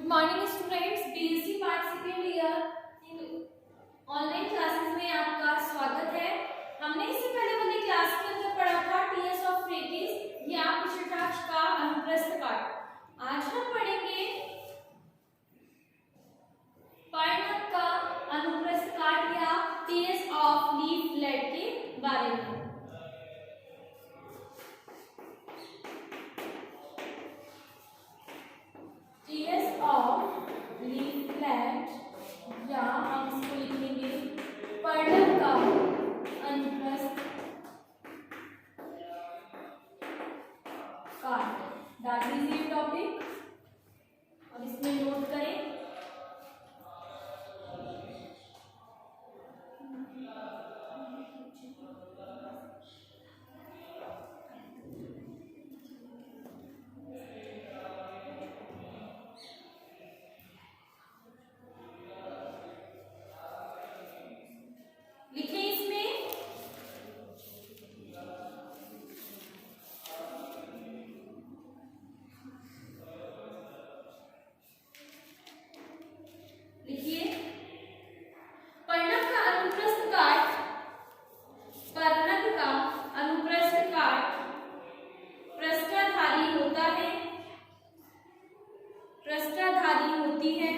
Morning students, BSc part second year online classes में आपका स्वागत है। हमने इससे पहले वाली क्लास के अंदर पढ़ा था टीएस ऑफ फ्रेटिस या पृष्ठटाक्ष का अनुप्रस्थ काट। आज हम पढ़ेंगे पर्णक का अनुप्रस्थ काट या टीएस ऑफ लीफलेट के बारे में। टीएस ऑफ लीफलेट या हम इसको लिखेंगे पर्णक का अनुप्रस्थ काट। That is the topic. अब इसमें नोट करें। पृष्ठधारी होती है।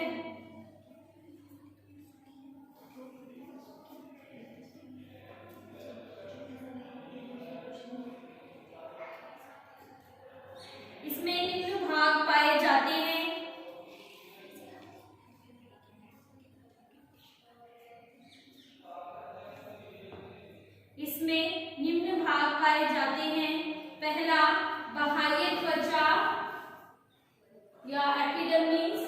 इसमें निम्न भाग पाए जाते हैं। इसमें निम्न भाग पाए जाते हैं। पहला बाह्य त्वचा या एपिडर्मिस।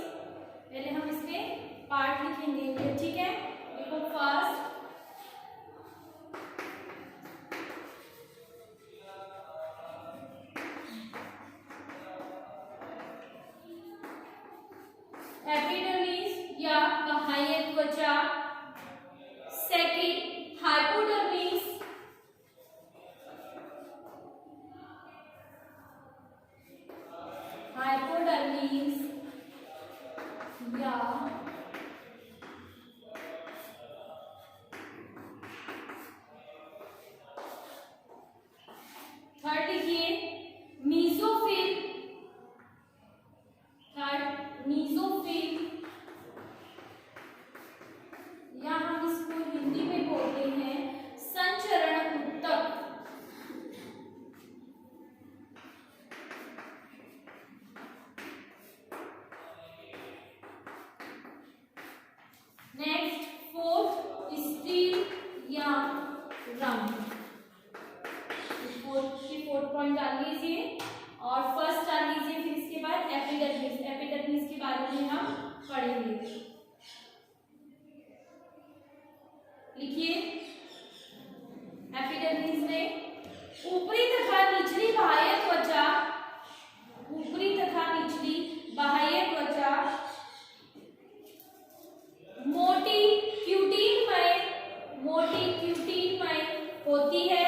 पहले हम इसके पार्ट लिखेंगे, ठीक है। देखो फर्स्ट एपिडर्मिस या बाह्य त्वचा। Second hypodermis. हाइपोडर्मिस या थर्ड लिखिए मीसोफिल। थर्ड मीसोफिल या हम इसको हिंदी में बोलते हैं संचरण ऊतक। नेक्स्ट फोर्थ स्टील या रंग। फोर्थ पॉइंट डाल लीजिए और फर्स्ट डाल लीजिए। फिर इसके बाद एपिडर्मिस। एपिडर्मिस के बारे में हम पढ़ेंगे। लिखिए एपिडर्मिस में ऊपरी तथा निचली बाह्य त्वचा। ऊपरी तथा निचली बाह्य त्वचा मोटी क्यूटीनमय होती है।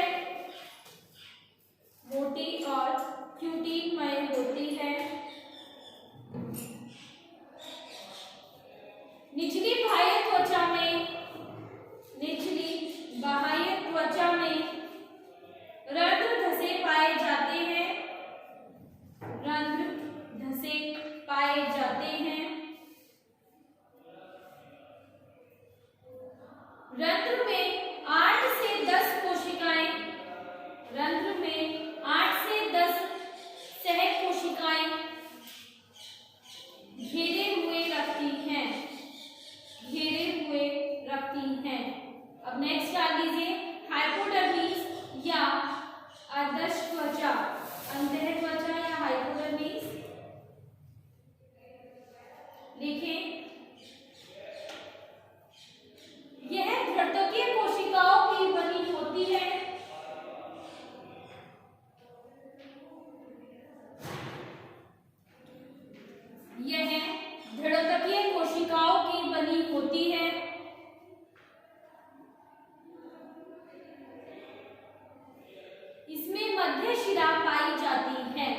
मोटी और क्यूटीनमय होती है। निचली बाह्य त्वचा में रंध्र धसे पाए जाते हैं। रंध्र धसे पाए जाते हैं। रंध्र में 8 से 10 कोशिकाएं। रंध्र में 8 से 10 सह कोशिकाएं घेरे हुए रखती हैं। अब नेक्स्ट डाल लीजिए हाइपोडर्मिस या अधश त्वचा। अंतः त्वचा या हाइपोडर्मिस। देखें यह घटकीय कोशिकाओं की बनी होती है। यह घटकीय कोशिकाओं की बनी होती है। इसमें मध्य शिरा पाई जाती है।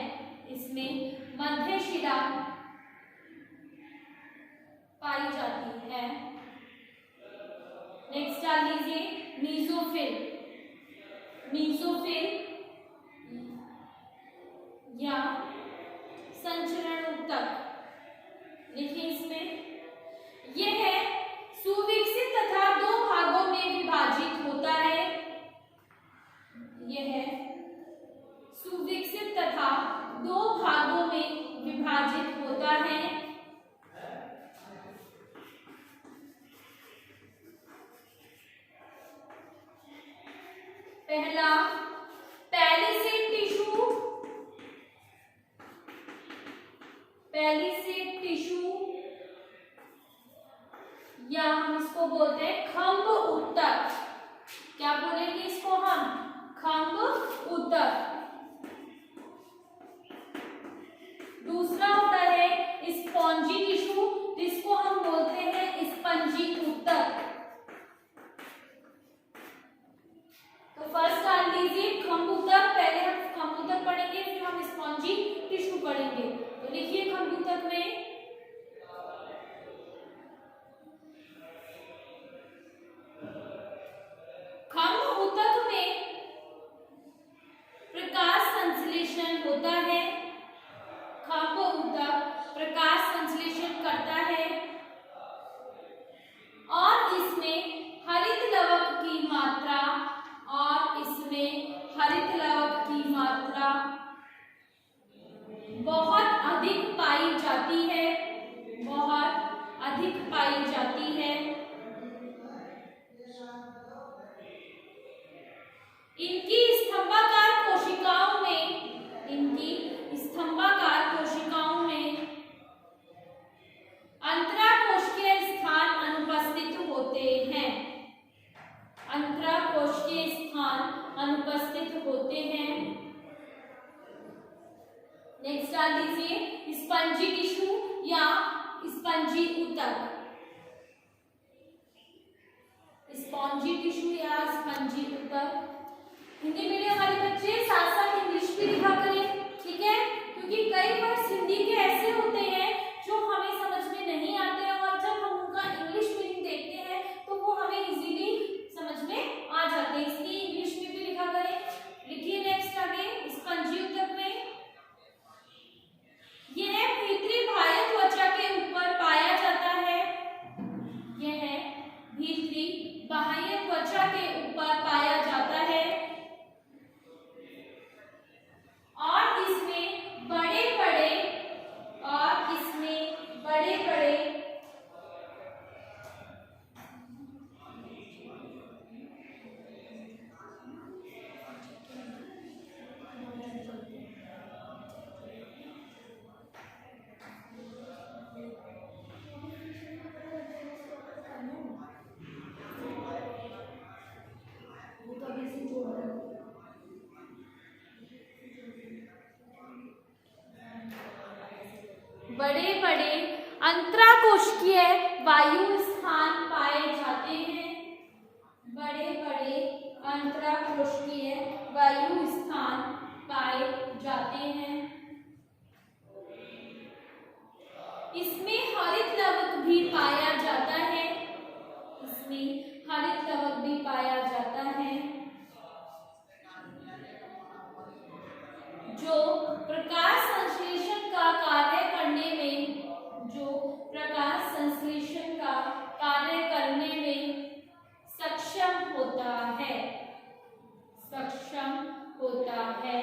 इसमें मध्य शिरा पाई जाती है। नेक्स्ट डाल लीजिए मीजोफिल। मीजोफिल या संचरण ऊतक, देखिए इसमें यह है सुविकसित तथा दो भागों में विभाजित होता है। यह सुविकसित तथा दो भागों में विभाजित होता है। पहला पैलिसेड टिश्यू, पैलिसेड टिश्यू या हम इसको बोलते हैं खंभ ऊतक। क्या बोलेंगे इसको हम? खंभ ऊतक। दूसरा होता है स्पॉन्जी टिश्यू, जिसको हम बोलते हैं स्पंजी ऊतक। तो फर्स्ट डाल लीजिए खंभ ऊतक, पहले हम खंभ ऊतक पढ़ेंगे फिर हम स्पॉन्जी टिश्यू पढ़ेंगे। तो लिखिए खंभ ऊतक में खंभ ऊतक में प्रकाश संश्लेषण होता है। खंभ ऊतक प्रकाश संश्लेषण करता है और इसमें हरित लवक की मात्रा बहुत अधिक पाई जाती है, बहुत अधिक पाई जाती है। इनकी स्तंभाकार कोशिकाओं में अंतराकोशिकीय स्थान अनुपस्थित होते हैं। अंतराकोशिकीय स्थान अनुपस्थित होते हैं। नेक्स्ट डाल दीजिए स्पंजी टिश्यू या स्पंजी ऊतक। स्पॉन्जी टिश्यू या स्पंजी ऊतक। हिंदी मीडियम वाले बच्चे साथ साथ इंग्लिश भी लिखा करें, ठीक है, क्योंकि कई वर्ड्स हिंदी के ऐसे होते हैं जो हमें समझ में नहीं आते हैं और जब हम उनका इंग्लिश मीनिंग देखते हैं तो वो हमें इजीली समझ में आ जाते हैं, इसलिए इंग्लिश में भी लिखा करें। लिखिए नेक्स्ट आगे स्पंजी ऊतक में यह भीतरी बाह्य त्वचा के ऊपर पाया जाता है। यह भीतरी बाह्य त्वचा के ऊपर पाया जाता है और इसमें बड़े बड़े बड़े बड़े अंतराकोशिकीय वायु स्थान पाए जाते हैं। बड़े बड़े अंतराकोशिकीय वायु स्थान पाए जाते हैं। इसमें हरित लवक भी पाया जाता है। इसमें हरित लवक भी पाया जाता है जो प्रकाश संश्लेषण का कार्य करने में सक्षम होता है।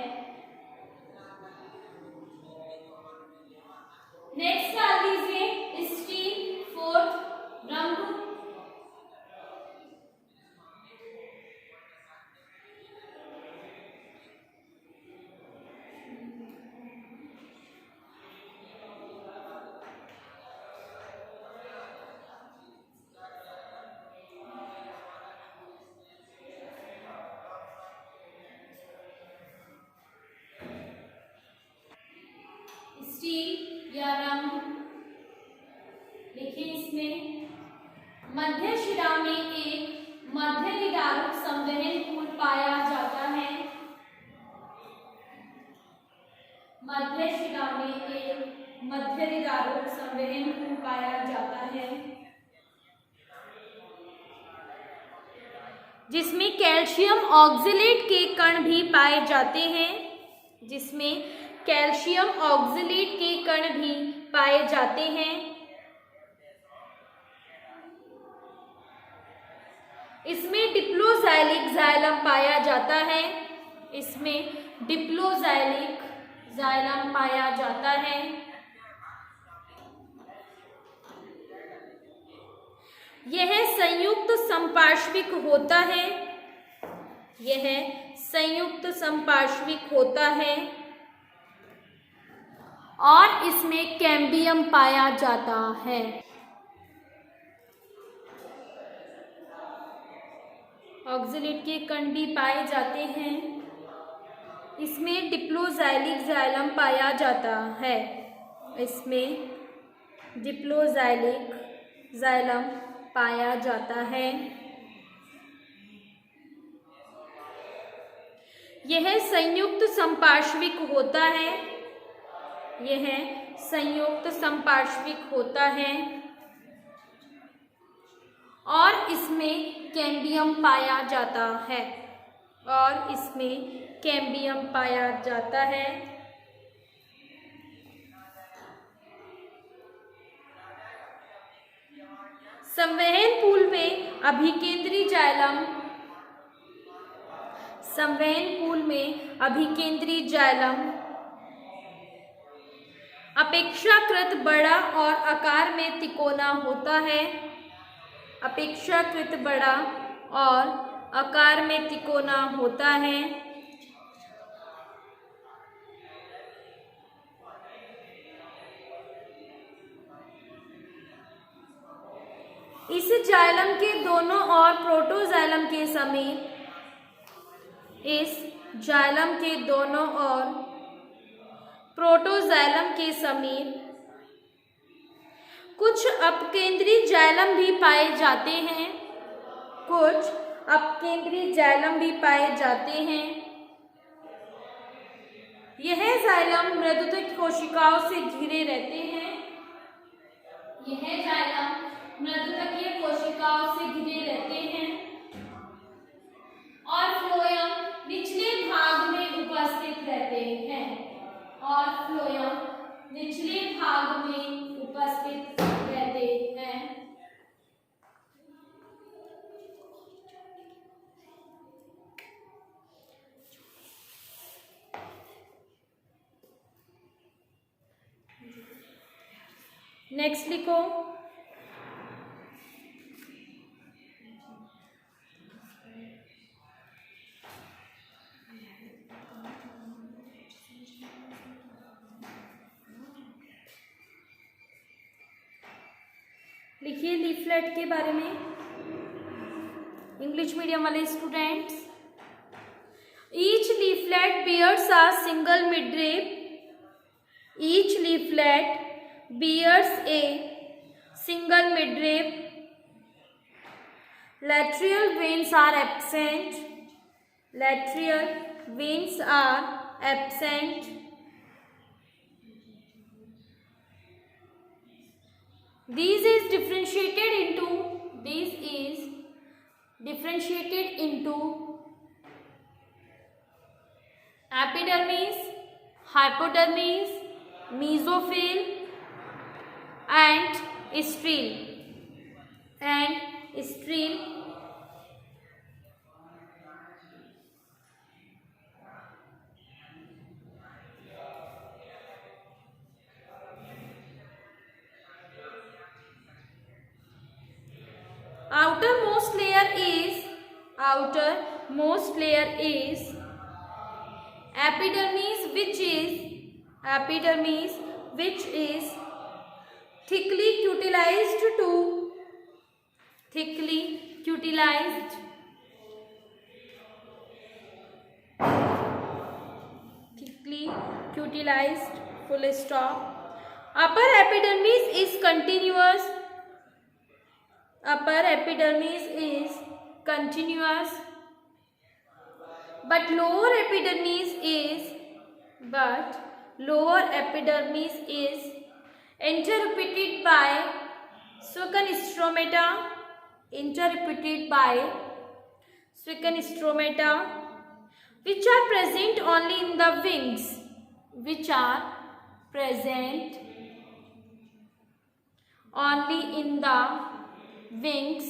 नेक्स्ट डाल दीजिए स्टील फोर्थ रंग। स्टील या रंग, देखिए इसमें मध्य शिरा में एक मध्य निदारुक संवहन पुल पाया जाता है। मध्य शिरा में एक मध्य निदारुक संवहन पुल पाया जाता है। जिसमें कैल्शियम ऑक्जेलेट के कण भी पाए जाते हैं, जिसमें कैल्शियम ऑक्जेलेट के कण भी पाए जाते हैं। इसमें डिप्लोज़ाइलिक जाइलम पाया जाता है, इसमें डिप्लोज़ाइलिक जाइलम पाया जाता है। यह संयुक्त संपार्श्विक होता है, यह संयुक्त संपार्श्विक होता है और इसमें कैम्बियम पाया जाता है। ऑक्जेलेट के कण भी पाए जाते हैं, इसमें डिप्लोज़ाइलिक जाइलम पाया जाता है, इसमें डिप्लोज़ाइलिक जाइलम पाया जाता है। यह संयुक्त संपार्श्विक होता है, यह संयुक्त संपार्श्विक होता है और इसमें कैम्बियम पाया जाता है, और इसमें कैम्बियम पाया जाता है। संवहन पूल में अभिकेंद्री जाइलम, संवहन पूल में अभिकेंद्री जाइलम अपेक्षाकृत बड़ा और आकार में तिकोना होता है, अपेक्षाकृत बड़ा और आकार में तिकोना होता है। इस जाइलम के दोनों ओर प्रोटोजाइलम के समीप, इस जाइलम के दोनों ओर प्रोटोजाइलम के समीप कुछ अपकेंद्री जाइलम भी पाए जाते हैं, कुछ अपकेंद्री जाइलम भी पाए जाते हैं। यह जाइलम मृदुतक कोशिकाओं से घिरे रहते हैं, यह जाइलम मृदुतकीय कोशिकाओं से घिरे रहते हैं और फ्लोएम निचले भाग में उपस्थित रहते हैं, और फ्लोएम निचले भाग में उपस्थित रहते हैं। नेक्स्ट लिखो, लिखिए लीफलेट के बारे में। इंग्लिश मीडियम वाले students, each leaflet bears a single midrib, each leaflet bears a single midrib, lateral veins are absent, lateral veins are absent. This is differentiated into epidermis, hypodermis, mesophyll and streel. Outermost layer is epidermis, which is thickly cuticulated full stop. Upper epidermis is continuous, but lower epidermis is interrupted by Sucan stromata, second stromata, which are present only in the wings, which are present only in the wings.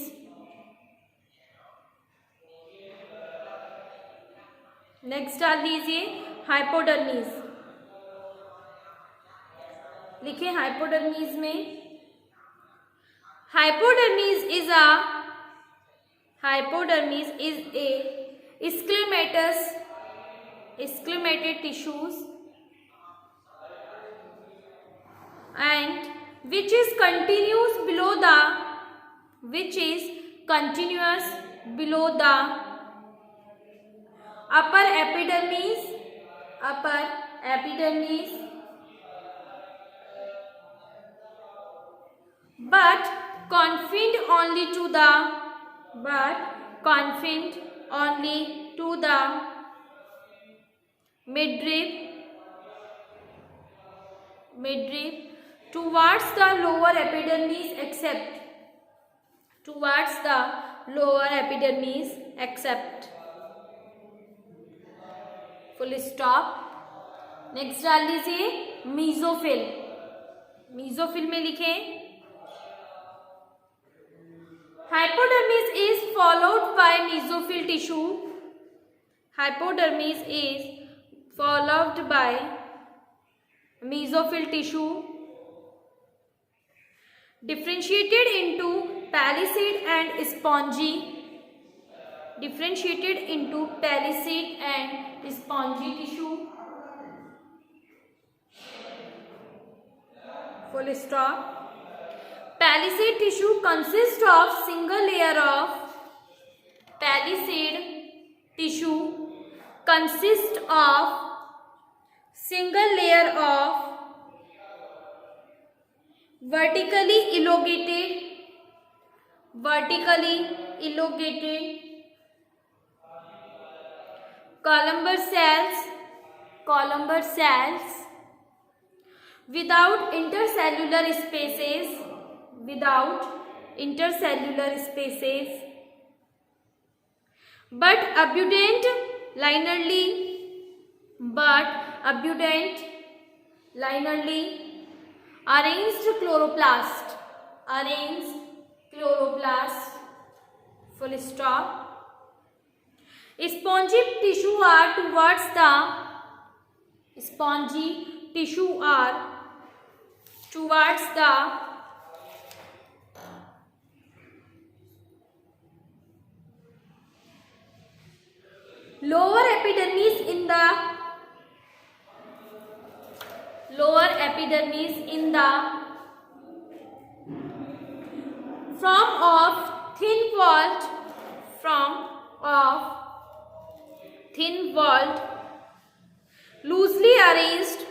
Next डाल दीजिए hypodermis, लिखिए hypodermis में hypodermis is a sclerenchymatous tissues and which is continuous below the upper epidermis, but confined only to the midrib towards the lower epidermis except full stop. Next डाल लीजिए mesophyll में लिखें hypodermis is followed by mesophyll tissue differentiated into pellicid and spongy tissue. Full stop. Pellicid tissue consists of single layer of vertically elongated columnar cells without intercellular spaces, but abundant linearly arranged chloroplast. Full stop. Spongy tissue are towards the lower epidermis in the form of thin-walled loosely arranged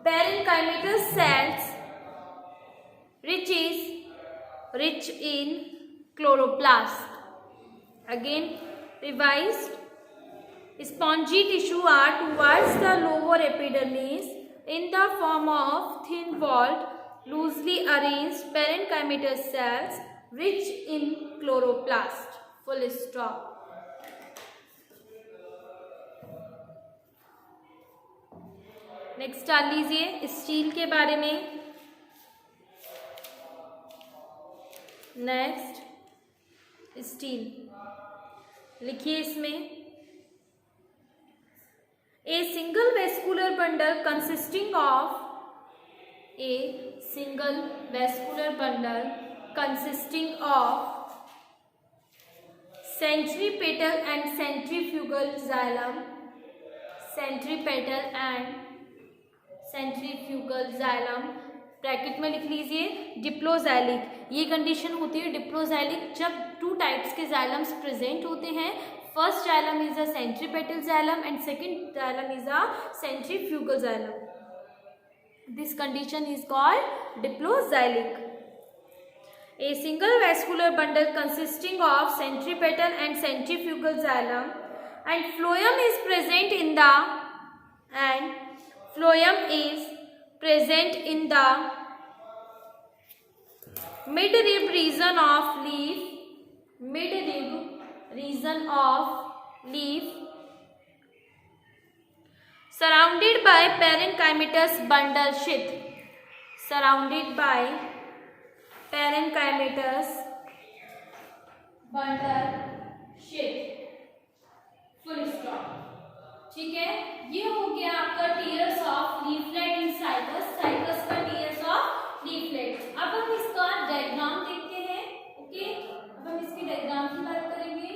parenchymatous cells rich in chloroplast. Again revised. Spongy tissue are towards the lower epidermis in the form of thin-walled, loosely arranged parenchymatous cells rich in chloroplast. Full stop. Next डाल लीजिए steel के बारे में. Next steel लिखिए इसमें A single vascular bundle consisting of centripetal and centrifugal xylem. Bracket में लिख लीजिए डिप्लोजैलिक. ये कंडीशन होती है डिप्लोजैलिक जब टू टाइप्स के जाइलम्स प्रेजेंट होते हैं. First xylem is a centripetal xylem and second xylem is a centrifugal xylem. This condition is called diploxylic. A single vascular bundle consisting of centripetal and centrifugal xylem and phloem is present in the midrib region of leaf, midrib region of leaf surrounded by parenchymatous bundle sheath, surrounded by parenchymatous bundle sheath, full stop। ठीक है, ये हो गया आपका tears of leaflet in cycas, cycas का tears of leaflet. अब हम इसका डायग्राम देखते हैं। ओके, अब हम इसके डायग्राम की बात करेंगे।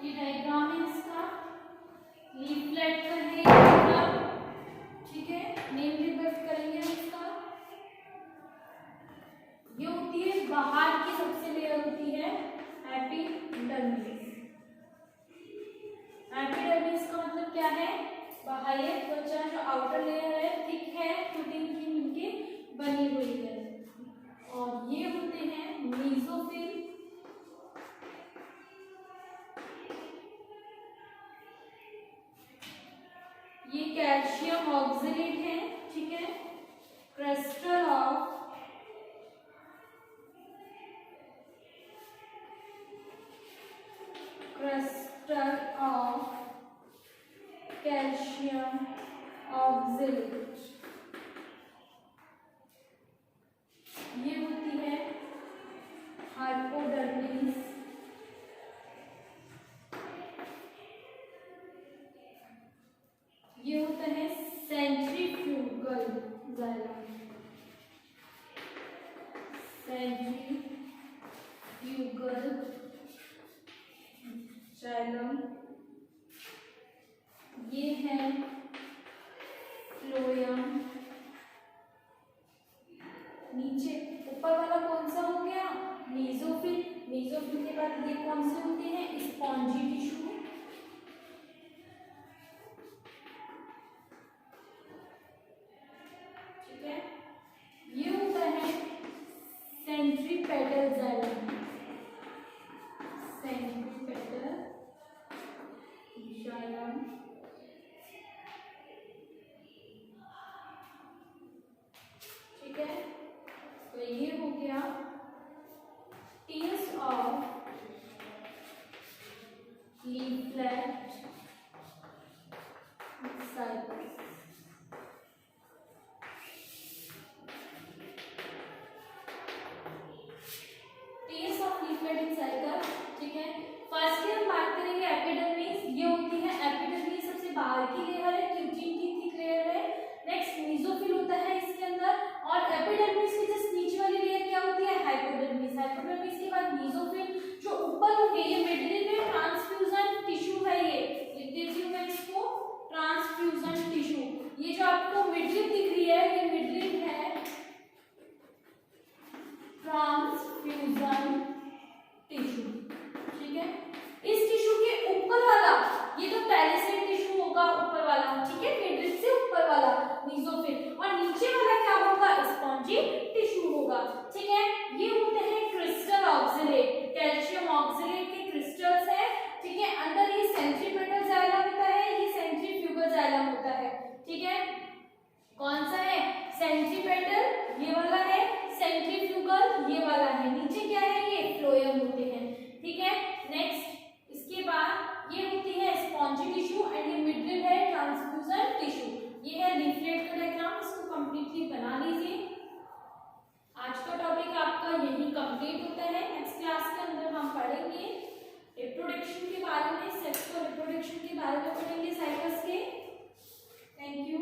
ये डायग्राम है इसका, लीफलेट का है डायग्राम, ठीक है। नेम रिवर्स करेंगे हम इसका। ये होती है बाहर की सबसे लेयर होती है एपिडर्मिस। एपिडर्मिस का मतलब क्या है? बाह्य त्वचा, जो आउटर लेयर है, थिक है, प्रोटीन की मिलके बनी हुई है। और ये होते हैं मेसोफिल। ये कैल्शियम ऑक्सलेट है, ठीक है। Crystal of calcium oxalate. ये होती है हाइपोडर्मिस। ये होता है सेंट्रीफ्यूगल जाइलम। Centrifugal xylem. ये है फ्लोएम। नीचे ऊपर वाला कौन सा हो गया? मेसोफिल। मेसोफिल के बाद ये कौन से होते हैं? Spongy tissue. ठीक है। ये होता है सेंट्रीपेटल जाइलम। Centripetal xylem. ठीक है। तो ये हो गया tiers of leaflet cycle. Tiers of leaflet cycle, ठीक है। फर्स्ट हम बात करेंगे एपिडर्मिस। ये होती है एपिडर्मिस, सबसे बाहर की लेयर है, क्यूटिन की थिक लेयर है। नेक्स्ट मेसोफिल होता है इसके अंदर, और एपिडर्मिस की जस्ट नीचे वाली लेयर क्या होती है? हाइपोडर्मिस। हाइपोडर्मिस के बाद मेसोफिल, जो ऊपर होंगे ये मिडिल में ट्रांसफ्यूजन टिश्यू है। ये लिख देती हूं मैं इसको, ट्रांसफ्यूजन टिश्यू। ये जो आपको मिडिल दिख रही है, ये मिडिल है ट्रांसफ्यूजन टिश्यू, ठीक है। इस टिश्यू के ऊपर वाला, ये तो पैलिसेड टिश्यू होगा ऊपर वाला, ठीक है, मिडिल से ऊपर वाला मेसोफिल, और नीचे वाला क्या होगा? स्पॉन्जी टिश्यू होगा, ठीक है। ये होते हैं क्रिस्टल ऑक्सलेट, कैल्शियम ऑक्सलेट के क्रिस्टल्स है, ठीक है। अंदर ये सेंट्रीपेटल जाइलम होता है, ये सेंट्रीफ्यूगल जाइलम होता है, ठीक है। कौन सा है? सेंट्रीपेटल ये वाला है, सेंट्रीफ्यूगल ये वाला है, नीचे क्या है? ये फ्लोएम होते हैं, ठीक है। नेक्स्ट इसके बाद ये होती है स्पॉन्जी टिश्यू, एंड ये मिडिल है ट्रांसफ्यूजन टिश्यू। ये है लीफलेट का डायग्राम, इसको कंप्लीटली बना लीजिए। आज का टॉपिक आपका यही कंप्लीट होता है। नेक्स्ट क्लास के अंदर हम पढ़ेंगे रिप्रोडक्शन के बारे में, सेक्सुअल रिप्रोडक्शन के बारे में पढ़ेंगे साइकस के। Thank you.